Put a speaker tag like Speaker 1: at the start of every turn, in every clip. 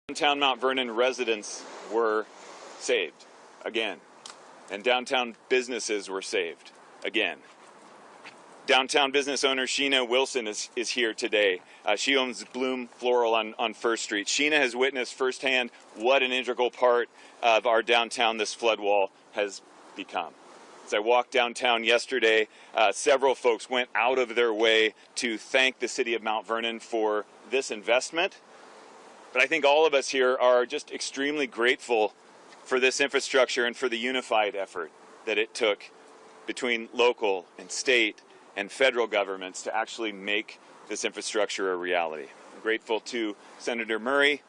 Speaker 1: Downtown Mount Vernon residents were saved again, and downtown businesses were saved again. Downtown business owner Sheena Wilson is here today. She owns Bloom Floral on First Street. Sheena has witnessed firsthand what an integral part of our downtown this flood wall has become. As I walked downtown yesterday, several folks went out of their way to thank the city of Mount Vernon for this investment. But I think all of us here are just extremely grateful for this infrastructure and for the unified effort that it took between local and state and federal governments to actually make this infrastructure a reality. I'm grateful to Senator Murray,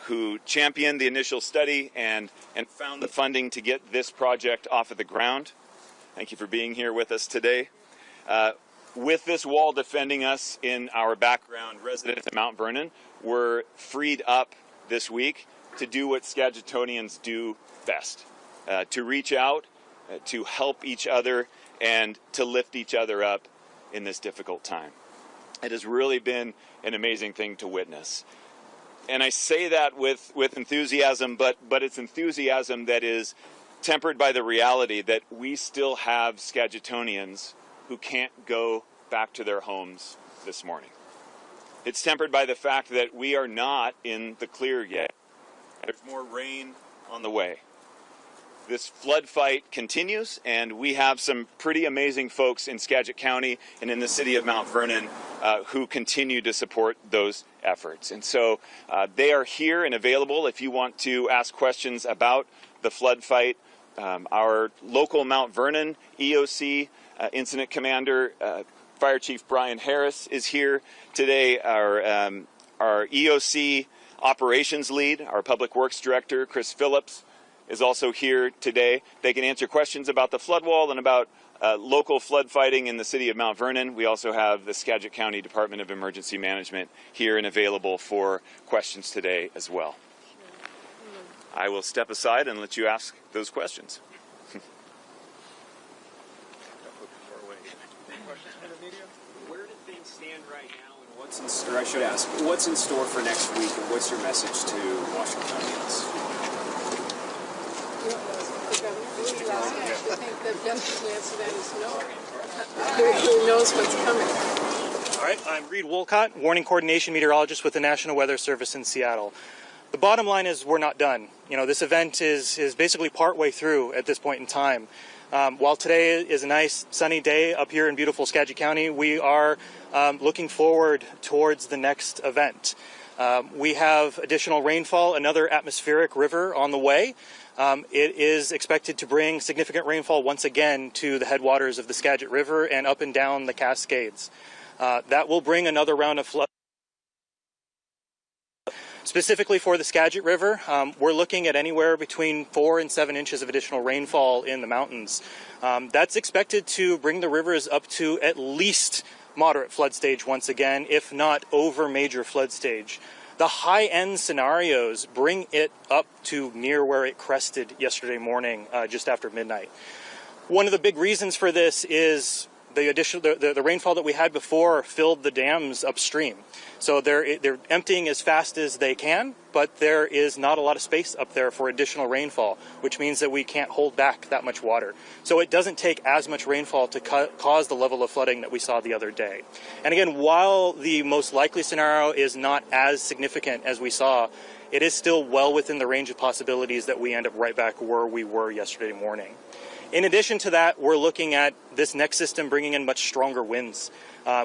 Speaker 1: who championed the initial study and found the funding to get this project off of the ground. Thank you for being here with us today. With this wall defending us in our background, residents of Mount Vernon were freed up this week to do what Skagitonians do best, to reach out, to help each other, and to lift each other up in this difficult time. It has really been an amazing thing to witness. And I say that with enthusiasm, but it's enthusiasm that is tempered by the reality that we still have Skagitonians who can't go back to their homes this morning. It's tempered by the fact that we are not in the clear yet. There's more rain on the way. This flood fight continues, and we have some pretty amazing folks in Skagit County and in the city of Mount Vernon who continue to support those efforts. And so they are here and available if you want to ask questions about the flood fight. Our local Mount Vernon EOC Incident Commander, Fire Chief Brian Harris, is here today. Our EOC Operations Lead, our Public Works Director, Chris Phillips, is also here today. They can answer questions about the flood wall and about local flood fighting in the city of Mount Vernon. We also have the Skagit County Department of Emergency Management here and available for questions today as well. I will step aside and let you ask those questions.
Speaker 2: Where do things stand right now, and what's in store? I should ask, what's in store for next week, and what's your message to Washington Countyans?
Speaker 3: I think the best answer to that is no. Who knows what's coming?
Speaker 4: All right, I'm Reed Wolcott, Warning Coordination Meteorologist with the National Weather Service in Seattle. The bottom line is we're not done. You know, this event is basically partway through at this point in time. While today is a nice sunny day up here in beautiful Skagit County, we are looking forward towards the next event. We have additional rainfall, another atmospheric river on the way. It is expected to bring significant rainfall once again to the headwaters of the Skagit River and up and down the Cascades. That will bring another round of flood. Specifically for the Skagit River, we're looking at anywhere between 4 and 7 inches of additional rainfall in the mountains. That's expected to bring the rivers up to at least moderate flood stage once again, if not over major flood stage. The high-end scenarios bring it up to near where it crested yesterday morning, just after midnight. One of the big reasons for this is the rainfall that we had before filled the dams upstream. So they're emptying as fast as they can, but there is not a lot of space up there for additional rainfall, which means that we can't hold back that much water. So it doesn't take as much rainfall to cause the level of flooding that we saw the other day. And again, while the most likely scenario is not as significant as we saw, it is still well within the range of possibilities that we end up right back where we were yesterday morning. In addition to that, we're looking at this next system bringing in much stronger winds.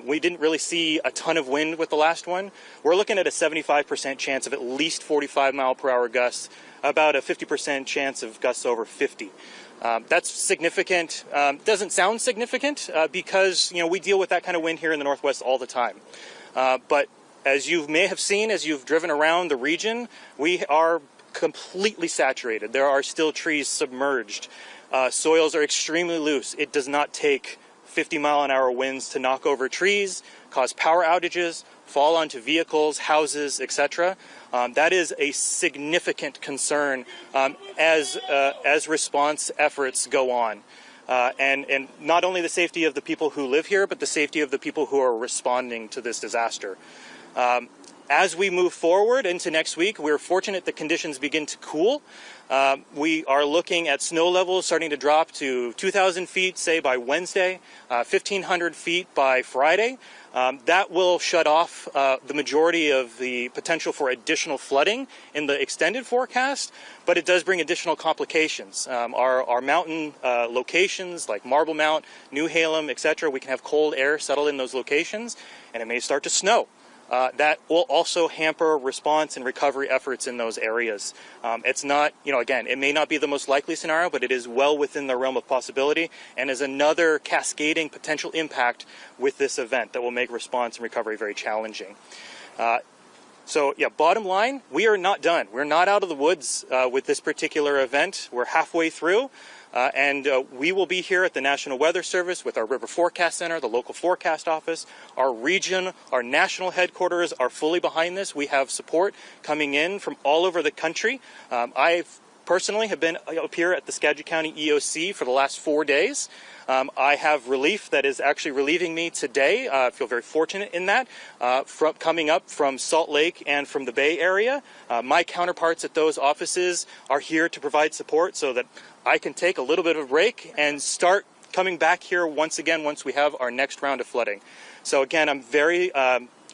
Speaker 4: We didn't really see a ton of wind with the last one. We're looking at a 75% chance of at least 45 mile per hour gusts, about a 50% chance of gusts over 50. That's significant. Doesn't sound significant because, we deal with that kind of wind here in the Northwest all the time. But as you may have seen, as you've driven around the region, we are completely saturated. There are still trees submerged. Soils are extremely loose. It does not take 50-mile-an-hour winds to knock over trees, cause power outages, fall onto vehicles, houses, etc. That is a significant concern as response efforts go on. And not only the safety of the people who live here, but the safety of the people who are responding to this disaster. As we move forward into next week, we're fortunate the conditions begin to cool. We are looking at snow levels starting to drop to 2,000 feet, say, by Wednesday, 1,500 feet by Friday. That will shut off the majority of the potential for additional flooding in the extended forecast, but it does bring additional complications. Our mountain locations like Marble Mount, New Halem, etc., we can have cold air settle in those locations, and it may start to snow. That will also hamper response and recovery efforts in those areas. It's not, again, it may not be the most likely scenario, but it is well within the realm of possibility and is another cascading potential impact with this event that will make response and recovery very challenging. So, bottom line, we are not done. We're not out of the woods with this particular event. We're halfway through. And we will be here at the National Weather Service with our River Forecast Center, the local forecast office. Our region, our national headquarters are fully behind this. We have support coming in from all over the country. I personally have been up here at the Skagit County EOC for the last 4 days. I have relief that is actually relieving me today. I feel very fortunate in that. Coming up from Salt Lake and from the Bay Area, my counterparts at those offices are here to provide support so that I can take a little bit of a break and start coming back here once again once we have our next round of flooding. So again, I'm very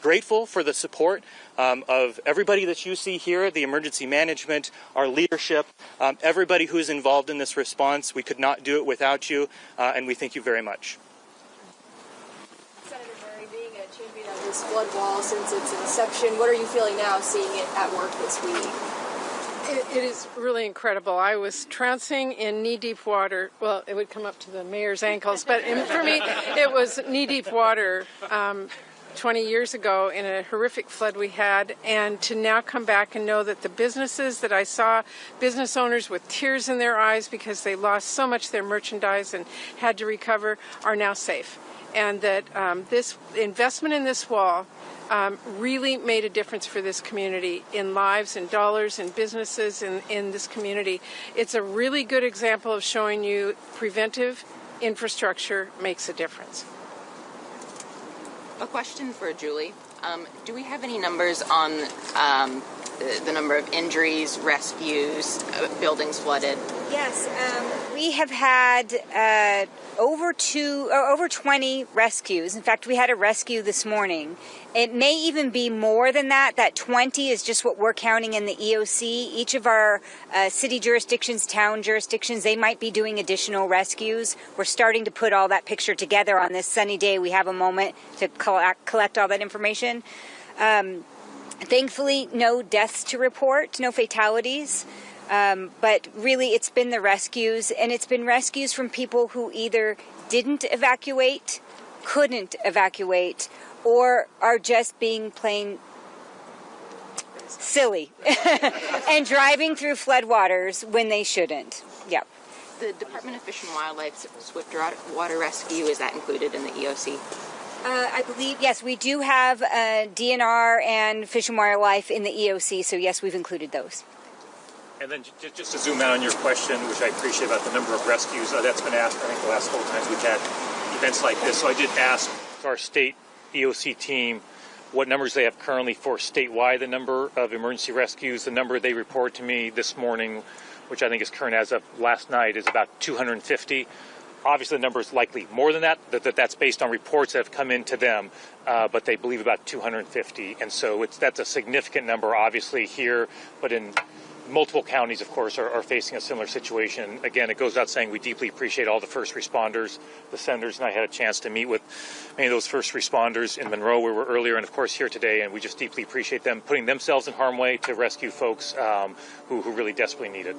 Speaker 4: grateful for the support of everybody that you see here, the emergency management, our leadership, everybody who's involved in this response. We could not do it without you, and we thank you very much.
Speaker 5: Senator Murray, being a champion of this flood wall since its inception, what are you feeling now seeing it at work this week?
Speaker 3: It is really incredible. I was trouncing in knee-deep water. Well, it would come up to the mayor's ankles, but for me, it was knee-deep water 20 years ago in a horrific flood we had, and to now come back and know that the businesses that I saw, business owners with tears in their eyes because they lost so much of their merchandise and had to recover, are now safe. And that this investment in this wall really made a difference for this community in lives and dollars and businesses in this community. It's a really good example of showing you preventive infrastructure makes a difference.
Speaker 6: A question for Julie. Do we have any numbers on the number of injuries, rescues, buildings flooded?
Speaker 7: Yes, we have had over 20 rescues. In fact, we had a rescue this morning. It may even be more than that. That 20 is just what we're counting in the EOC. Each of our city jurisdictions, town jurisdictions, they might be doing additional rescues. We're starting to put all that picture together on this sunny day. We have a moment to collect all that information. Thankfully, no deaths to report, no fatalities. But really, it's been the rescues, and it's been rescues from people who either didn't evacuate, couldn't evacuate, or are just being plain silly and driving through floodwaters when they shouldn't. Yep.
Speaker 6: The Department of Fish and Wildlife's Swiftwater Rescue, is that included in the EOC?
Speaker 7: I believe, yes, we do have DNR and Fish and Wildlife in the EOC, so yes, we've included those.
Speaker 8: And then just to zoom out on your question, which I appreciate about the number of rescues, that's been asked, I think, the last couple times we've had events like this. So I did ask our state EOC team what numbers they have currently for statewide, the number of emergency rescues. The number they reported to me this morning, which I think is current as of last night, is about 250. Obviously, the number is likely more than that. That's based on reports that have come in to them, but they believe about 250. And so that's a significant number, obviously, here, but in multiple counties, of course, are facing a similar situation. Again, it goes without saying we deeply appreciate all the first responders. The senators and I had a chance to meet with many of those first responders in Monroe, where we were earlier, and of course here today, and we just deeply appreciate them putting themselves in harm's way to rescue folks who really desperately need it.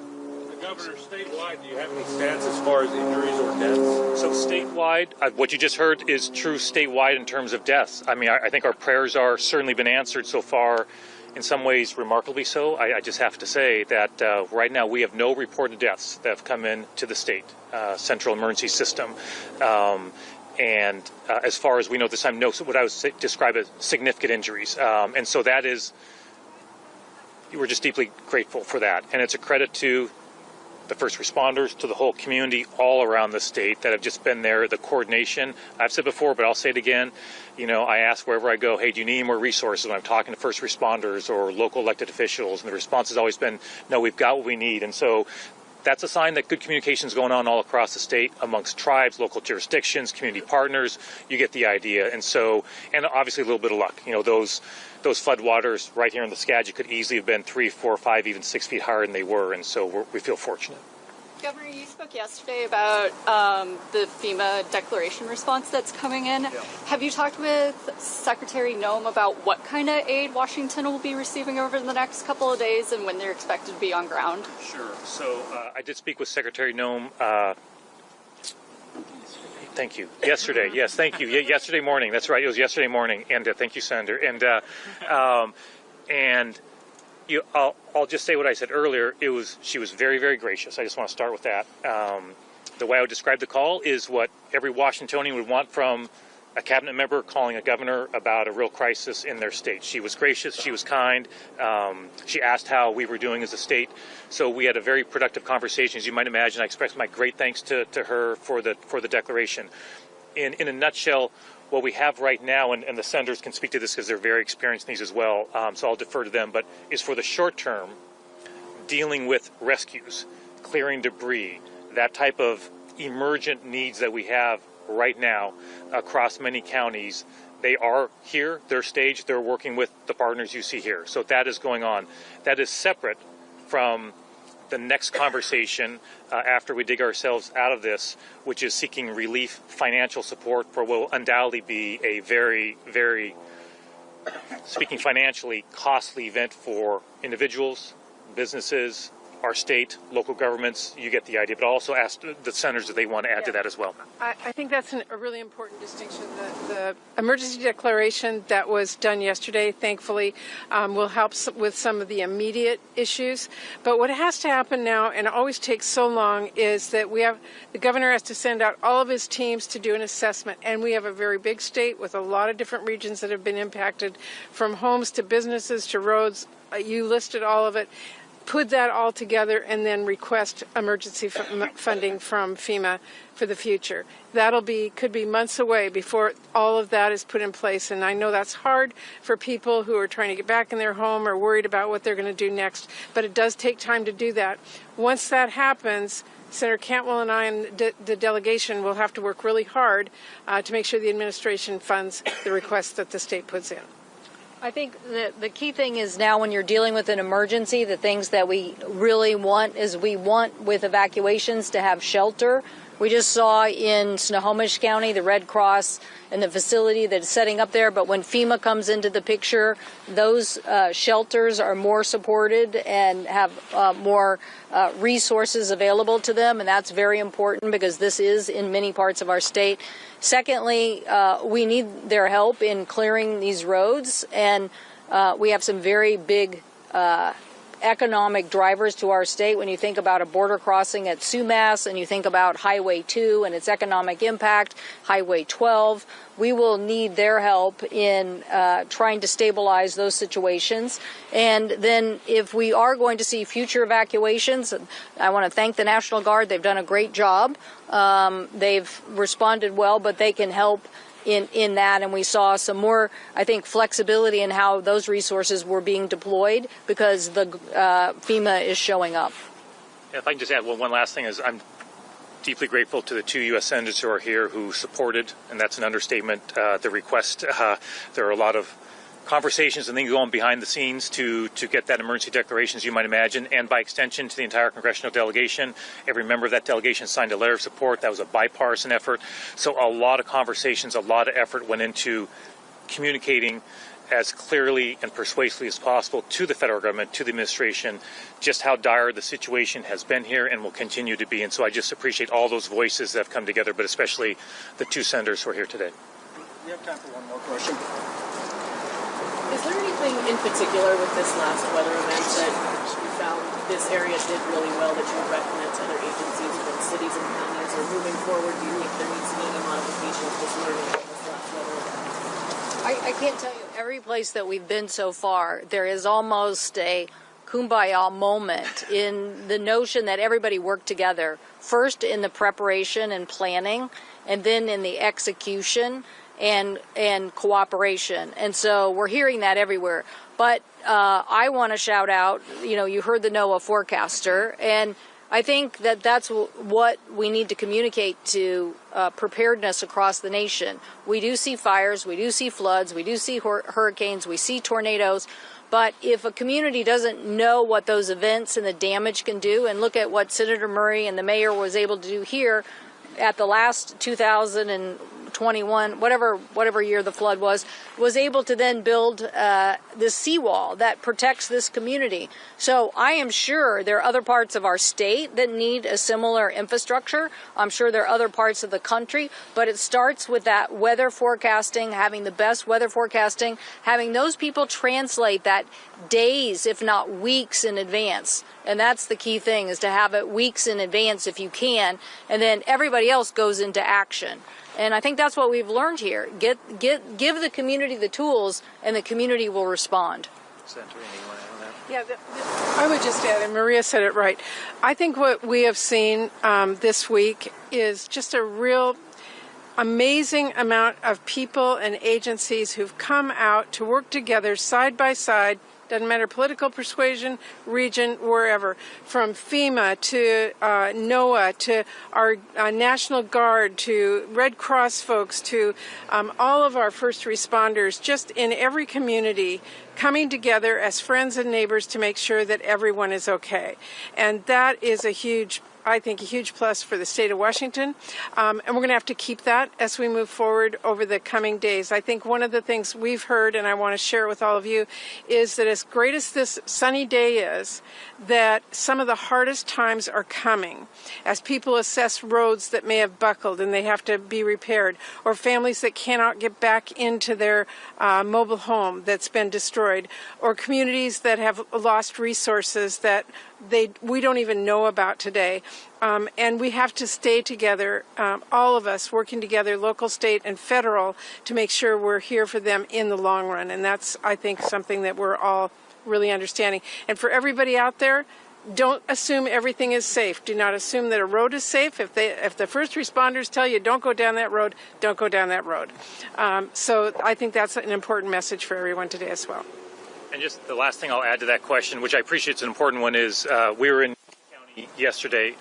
Speaker 9: Governor, statewide, do you have any stats as far as injuries or deaths?
Speaker 8: So statewide, what you just heard is true statewide in terms of deaths. I mean, I think our prayers are certainly been answered so far, in some ways remarkably so. I just have to say that right now we have no reported deaths that have come in to the state central emergency system. And as far as we know this time, no what I would describe as significant injuries. And so that is, we're just deeply grateful for that. And it's a credit to the first responders to the whole community all around the state that have just been there, the coordination. I've said before, but I'll say it again. I ask wherever I go, hey, do you need any more resources when I'm talking to first responders or local elected officials? And the response has always been, no, we've got what we need. And so that's a sign that good communication is going on all across the state amongst tribes, local jurisdictions, community partners. You get the idea. And obviously a little bit of luck. Those floodwaters right here in the Skagit could easily have been 3, 4, 5, even 6 feet higher than they were. And so we feel fortunate.
Speaker 10: Governor, you spoke yesterday about the FEMA declaration response that's coming in. Yeah. Have you talked with Secretary Noem about what kind of aid Washington will be receiving over the next couple of days and when they're expected to be on ground?
Speaker 8: Sure. So I did speak with Secretary Noem. Thank you. Yesterday, yes, thank you. Yesterday morning. That's right. It was yesterday morning. And thank you, Senator. I'll just say what I said earlier. She was very, very gracious. I just want to start with that. The way I would describe the call is what every Washingtonian would want from a cabinet member calling a governor about a real crisis in their state. She was gracious. She was kind. She asked how we were doing as a state. So we had a very productive conversation. As you might imagine, I expressed my great thanks to her for the declaration. In a nutshell, what we have right now, and the senators can speak to this because they're very experienced in these as well, so I'll defer to them, but is for the short term, dealing with rescues, clearing debris, that type of emergent needs that we have right now across many counties. They are here, they're staged, they're working with the partners you see here. So that is going on. That is separate from the next conversation after we dig ourselves out of this, which is seeking relief, financial support for what will undoubtedly be a very, very, speaking financially, costly event for individuals, businesses, our state, local governments. You get the idea, but also ask the senators if they want to add to that as well.
Speaker 3: I think that's a really important distinction. The emergency declaration that was done yesterday, thankfully, will help with some of the immediate issues. But what has to happen now, and it always takes so long, is that the governor has to send out all of his teams to do an assessment. And we have a very big state with a lot of different regions that have been impacted, from homes to businesses to roads. You listed all of it. Put that all together and then request emergency funding from FEMA for the future. Could be months away before all of that is put in place. And I know that's hard for people who are trying to get back in their home or worried about what they're going to do next, but it does take time to do that. Once that happens, Senator Cantwell and I and the delegation will have to work really hard to make sure the administration funds the requests that the state puts in.
Speaker 11: I think the key thing is now when you're dealing with an emergency, the things that we really want is we want with evacuations to have shelter. We just saw in Snohomish County the Red Cross and the facility that's setting up there. But when FEMA comes into the picture, those shelters are more supported and have more resources available to them. And that's very important because this is in many parts of our state. Secondly, we need their help in clearing these roads. And we have some very big economic drivers to our state. When you think about a border crossing at Sumas and you think about Highway 2 and its economic impact, Highway 12, we will need their help in trying to stabilize those situations. And then if we are going to see future evacuations, I want to thank the National Guard. They've done a great job. They've responded well, but they can help in that, and we saw some more, I think, flexibility in how those resources were being deployed because the FEMA is showing up.
Speaker 8: If I can just add one last thing, is I'm deeply grateful to the 2 U.S. senators who are here who supported, and that's an understatement, the request. There are a lot of conversations and things going behind the scenes to get that emergency declaration, as you might imagine, and by extension to the entire congressional delegation. Every member of that delegation signed a letter of support. That was a bipartisan effort. So a lot of conversations, a lot of effort went into communicating as clearly and persuasively as possible to the federal government, to the administration, just how dire the situation has been here and will continue to be. And so I just appreciate all those voices that have come together, but especially the 2 senators who are here today.
Speaker 2: We have time for one more question.
Speaker 10: Is there anything in particular with this last weather event that you found this area did really well that you would recommend to other agencies within cities and counties, or moving forward, do you think there needs to be any modifications just learning from this last weather event?
Speaker 11: I can't tell you every place that we've been so far, there is almost a kumbaya moment in the notion that everybody worked together, first in the preparation and planning, and then in the execution and cooperation. And so we're hearing that everywhere. But I want to shout out, you heard the NOAA forecaster, and I think that that's what we need to communicate to preparedness across the nation. We do see fires, we do see floods, we do see hurricanes, we see tornadoes, but if a community doesn't know what those events and the damage can do, and look at what Senator Murray and the mayor was able to do here at the last 2021, whatever year the flood was able to then build this seawall that protects this community. So I am sure there are other parts of our state that need a similar infrastructure. I'm sure there are other parts of the country, but it starts with that weather forecasting, having the best weather forecasting, having those people translate that days, if not weeks in advance. And that's the key thing, is to have it weeks in advance if you can, and then everybody else goes into action. And I think that's what we've learned here. Give the community the tools, and the community will respond.
Speaker 3: Yeah, I would just add, and Maria said it right, I think what we have seen this week is just a real amazing amount of people and agencies who've come out to work together side by side. Doesn't matter political persuasion, region, wherever, from FEMA to NOAA to our National Guard to Red Cross folks to all of our first responders, just in every community, coming together as friends and neighbors to make sure that everyone is okay. And that is I think a huge plus for the state of Washington, and we're going to have to keep that as we move forward over the coming days. I think one of the things we've heard, and I want to share with all of you, is that as great as this sunny day is, that some of the hardest times are coming as people assess roads that may have buckled and they have to be repaired, or families that cannot get back into their mobile home that's been destroyed, or communities that have lost resources that we don't even know about today. And we have to stay together, all of us working together, local, state, and federal, to make sure we're here for them in the long run. And that's, I think, something that we're all really understanding. And for everybody out there, don't assume everything is safe. Do not assume that a road is safe. If the first responders tell you don't go down that road, don't go down that road. So I think that's an important message for everyone today as well.
Speaker 8: And just the last thing I'll add to that question, which I appreciate is an important one, is we were in County yesterday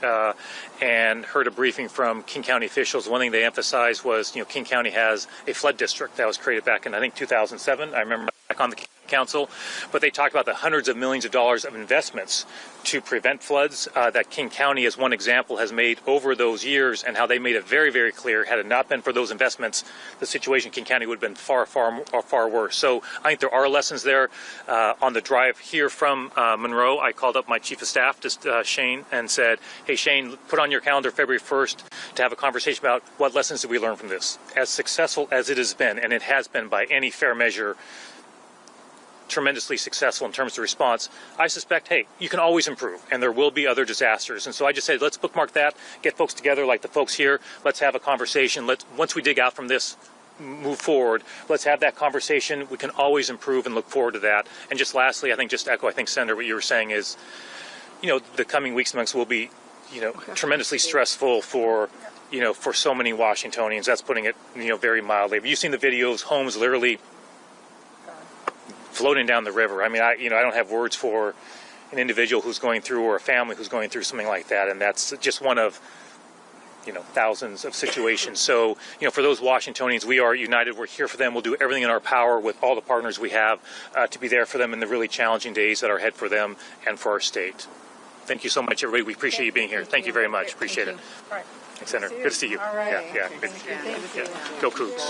Speaker 8: and heard a briefing from King County officials. One thing they emphasized was, King County has a flood district that was created back in, I think, 2007. I remember back on the council, but they talked about the hundreds of millions of dollars of investments to prevent floods that King County, as one example, has made over those years, and how they made it very, very clear, had it not been for those investments, the situation in King County would have been far, far worse. So I think there are lessons there. On the drive here from Monroe, I called up my chief of staff, Shane, and said, hey, Shane, put on your calendar February 1st to have a conversation about what lessons did we learn from this. As successful as it has been, and it has been by any fair measure, tremendously successful in terms of response, I suspect, hey, you can always improve, and there will be other disasters. And so I just say, let's bookmark that, get folks together like the folks here, let's have a conversation. Once we dig out from this, move forward, let's have that conversation. We can always improve and look forward to that. And just lastly, I think, just echo, I think, Senator, what you were saying is, the coming weeks and months will be, tremendously stressful for so many Washingtonians. That's putting it, very mildly. Have you seen the videos? Homes literally floating down the river. I mean, I don't have words for an individual who's going through, or a family who's going through something like that, and that's just one of, thousands of situations. So, for those Washingtonians, we are united. We're here for them. We'll do everything in our power with all the partners we have to be there for them in the really challenging days that are ahead for them and for our state. Thank you so much, everybody. We appreciate you being here. Thank you very much. Appreciate it.
Speaker 3: All right.
Speaker 8: Thanks, Senator. Good to see you.
Speaker 3: All right.
Speaker 8: Yeah. Good to see you. Yeah. Go Cougs.